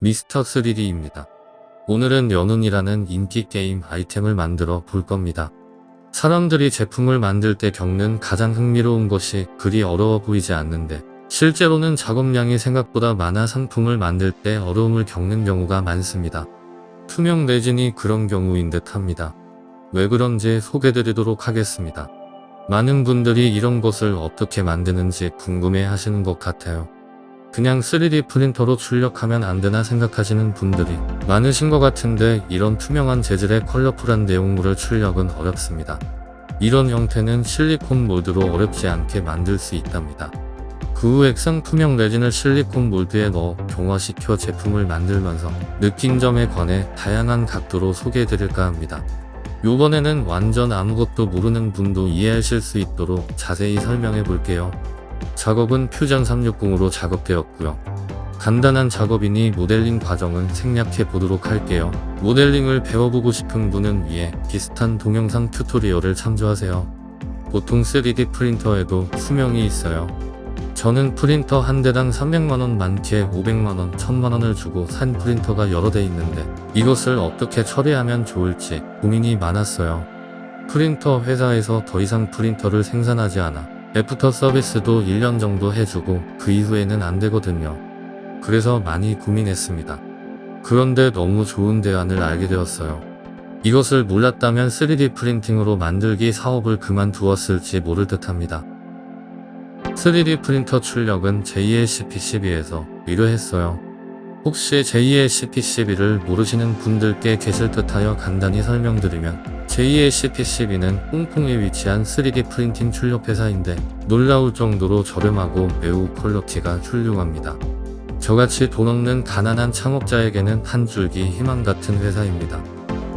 미스터 3D입니다. 오늘은 연운이라는 인기 게임 아이템을 만들어 볼 겁니다. 사람들이 제품을 만들 때 겪는 가장 흥미로운 것이 그리 어려워 보이지 않는데 실제로는 작업량이 생각보다 많아 상품을 만들 때 어려움을 겪는 경우가 많습니다. 투명 레진이 그런 경우인 듯 합니다. 왜 그런지 소개드리도록 하겠습니다. 많은 분들이 이런 것을 어떻게 만드는지 궁금해 하시는 것 같아요. 그냥 3D 프린터로 출력하면 안 되나 생각하시는 분들이 많으신 것 같은데 이런 투명한 재질의 컬러풀한 내용물을 출력은 어렵습니다. 이런 형태는 실리콘 몰드로 어렵지 않게 만들 수 있답니다. 그 후 액상 투명 레진을 실리콘 몰드에 넣어 경화시켜 제품을 만들면서 느낀 점에 관해 다양한 각도로 소개해 드릴까 합니다. 요번에는 완전 아무것도 모르는 분도 이해하실 수 있도록 자세히 설명해 볼게요. 작업은 퓨전 360으로 작업되었고요. 간단한 작업이니 모델링 과정은 생략해 보도록 할게요. 모델링을 배워보고 싶은 분은 위에 비슷한 동영상 튜토리얼을 참조하세요. 보통 3D 프린터에도 수명이 있어요. 저는 프린터 한 대당 300만원, 많게 500만원, 1000만원을 주고 산 프린터가 여러 대 있는데 이것을 어떻게 처리하면 좋을지 고민이 많았어요. 프린터 회사에서 더 이상 프린터를 생산하지 않아 애프터 서비스도 1년 정도 해주고 그 이후에는 안 되거든요. 그래서 많이 고민했습니다. 그런데 너무 좋은 대안을 알게 되었어요. 이것을 몰랐다면 3D 프린팅으로 만들기 사업을 그만두었을지 모를 듯 합니다. 3D 프린터 출력은 JLCP12에서 의뢰했어요. 혹시 JLCP12를 모르시는 분들께 계실 듯하여 간단히 설명드리면 JLCP12는 홍콩에 위치한 3D 프린팅 출력 회사인데 놀라울 정도로 저렴하고 매우 퀄리티가 훌륭합니다. 저같이 돈 없는 가난한 창업자에게는 한 줄기 희망 같은 회사입니다.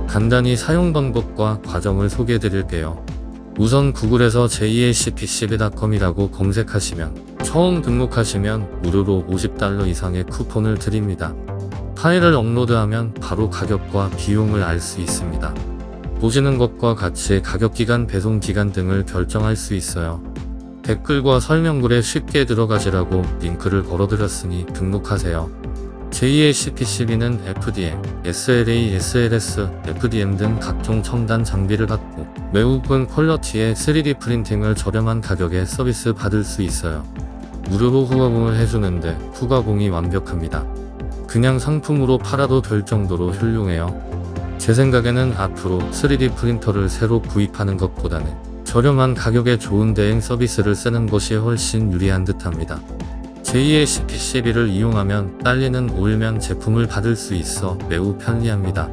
간단히 사용 방법과 과정을 소개해 드릴게요. 우선 구글에서 JLCP12.com이라고 검색하시면 처음 등록하시면 무료로 $50 이상의 쿠폰을 드립니다. 파일을 업로드하면 바로 가격과 비용을 알 수 있습니다. 보시는 것과 같이 가격기간, 배송기간 등을 결정할 수 있어요. 댓글과 설명글에 쉽게 들어가시라고 링크를 걸어드렸으니 등록하세요. JLCP12는 FDM, SLA, SLS, FDM 등 각종 첨단 장비를 갖고 매우 높은 퀄리티의 3D 프린팅을 저렴한 가격에 서비스 받을 수 있어요. 무료로 후가공을 해주는데 후가공이 완벽합니다. 그냥 상품으로 팔아도 될 정도로 훌륭해요. 제 생각에는 앞으로 3D 프린터를 새로 구입하는 것보다는 저렴한 가격에 좋은 대행 서비스를 쓰는 것이 훨씬 유리한 듯 합니다. JLCP12를 이용하면 딸리는 오일면 제품을 받을 수 있어 매우 편리합니다.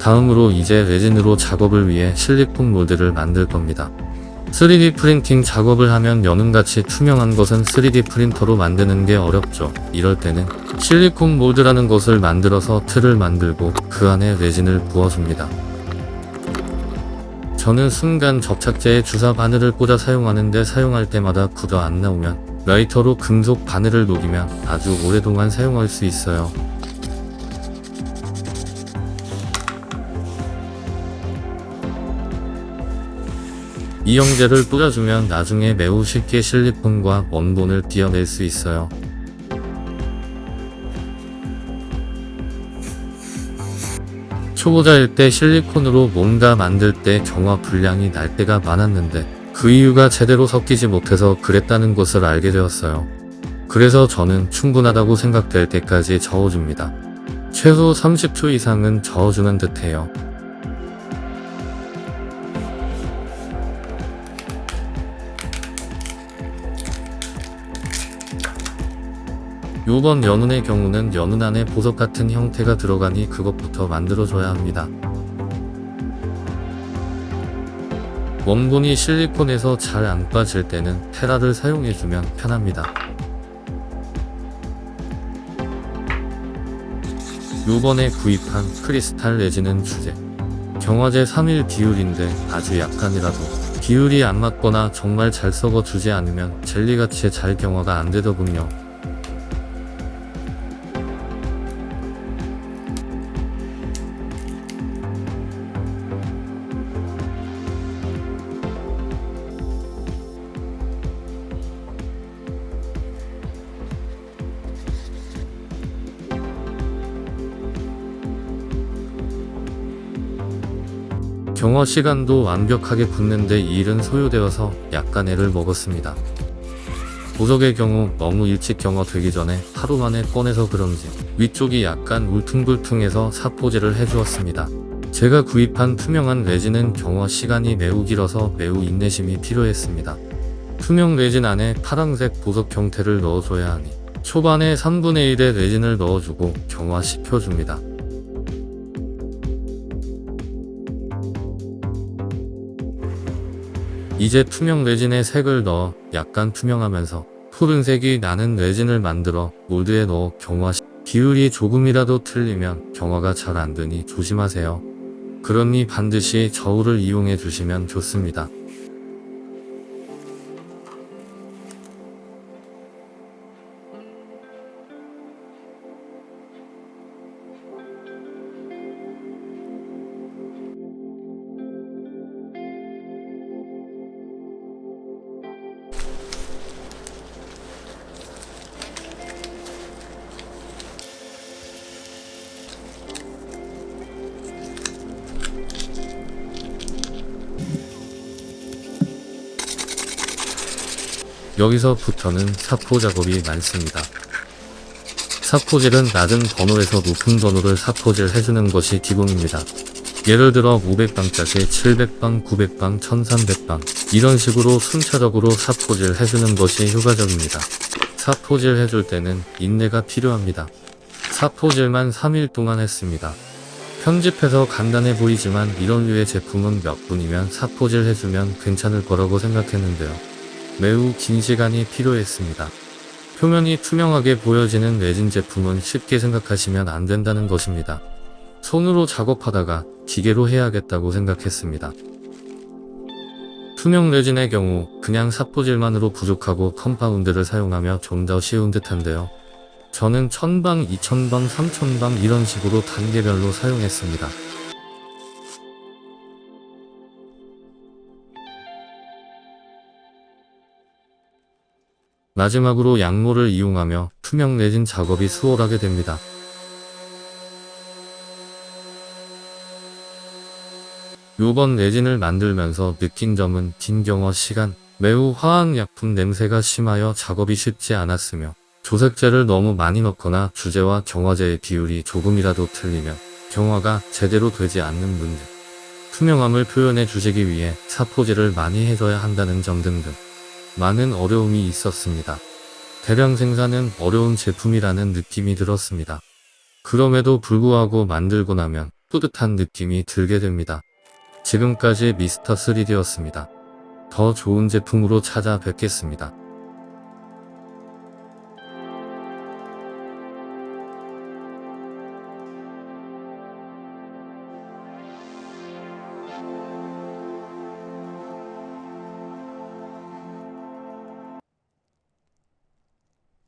다음으로 이제 레진으로 작업을 위해 실리콘 몰드를 만들 겁니다. 3D 프린팅 작업을 하면 연운같이 투명한 것은 3D 프린터로 만드는 게 어렵죠. 이럴 때는 실리콘 몰드라는 것을 만들어서 틀을 만들고 그 안에 레진을 부어줍니다. 저는 순간 접착제에 주사 바늘을 꽂아 사용하는데 사용할 때마다 굳어 안 나오면 라이터로 금속 바늘을 녹이면 아주 오랫동안 사용할 수 있어요. 이 형제를 뿌려주면 나중에 매우 쉽게 실리콘과 원본을 떼어낼 수 있어요. 초보자일 때 실리콘으로 뭔가 만들 때 경화 불량이 날 때가 많았는데 그 이유가 제대로 섞이지 못해서 그랬다는 것을 알게 되었어요. 그래서 저는 충분하다고 생각될 때까지 저어줍니다. 최소 30초 이상은 저어주는 듯해요. 요번 연운의 경우는 연운 안에 보석 같은 형태가 들어가니 그것부터 만들어줘야 합니다. 원본이 실리콘에서 잘 안 빠질 때는 테라를 사용해주면 편합니다. 요번에 구입한 크리스탈 레진은 주제 경화제 3일 비율인데 아주 약간이라도 비율이 안 맞거나 정말 잘 썩어주지 않으면 젤리같이 잘 경화가 안 되더군요. 경화 시간도 완벽하게 붙는데 이 일은 소요되어서 약간 애를 먹었습니다. 보석의 경우 너무 일찍 경화되기 전에 하루 만에 꺼내서 그런지 위쪽이 약간 울퉁불퉁해서 사포질을 해주었습니다. 제가 구입한 투명한 레진은 경화 시간이 매우 길어서 매우 인내심이 필요했습니다. 투명 레진 안에 파란색 보석 형태를 넣어줘야 하니 초반에 3분의 1의 레진을 넣어주고 경화시켜줍니다. 이제 투명 레진에 색을 넣어 약간 투명하면서 푸른색이 나는 레진을 만들어 몰드에 넣어 비율이 조금이라도 틀리면 경화가 잘 안되니 조심하세요. 그러니 반드시 저울을 이용해 주시면 좋습니다. 여기서부터는 사포 작업이 많습니다. 사포질은 낮은 번호에서 높은 번호를 사포질 해주는 것이 기본입니다. 예를 들어 500방짜리 700방, 900방, 1300방 이런 식으로 순차적으로 사포질 해주는 것이 효과적입니다. 사포질 해줄 때는 인내가 필요합니다. 사포질만 3일 동안 했습니다. 편집해서 간단해 보이지만 이런 류의 제품은 몇 분이면 사포질 해주면 괜찮을 거라고 생각했는데요. 매우 긴 시간이 필요했습니다. 표면이 투명하게 보여지는 레진 제품은 쉽게 생각하시면 안 된다는 것입니다. 손으로 작업하다가 기계로 해야겠다고 생각했습니다. 투명 레진의 경우 그냥 사포질만으로 부족하고 컴파운드를 사용하며 좀 더 쉬운 듯한데요. 저는 1000방, 2000방, 3000방 이런 식으로 단계별로 사용했습니다. 마지막으로 양모를 이용하며 투명 레진 작업이 수월하게 됩니다. 요번 레진을 만들면서 느낀 점은 긴 경화 시간, 매우 화학약품 냄새가 심하여 작업이 쉽지 않았으며 조색제를 너무 많이 넣거나 주제와 경화제의 비율이 조금이라도 틀리면 경화가 제대로 되지 않는 문제, 투명함을 표현해 주시기 위해 사포질을 많이 해줘야 한다는 점 등등 많은 어려움이 있었습니다. 대량 생산은 어려운 제품이라는 느낌이 들었습니다. 그럼에도 불구하고 만들고 나면 뿌듯한 느낌이 들게 됩니다. 지금까지 미스터 3D였습니다. 더 좋은 제품으로 찾아뵙겠습니다.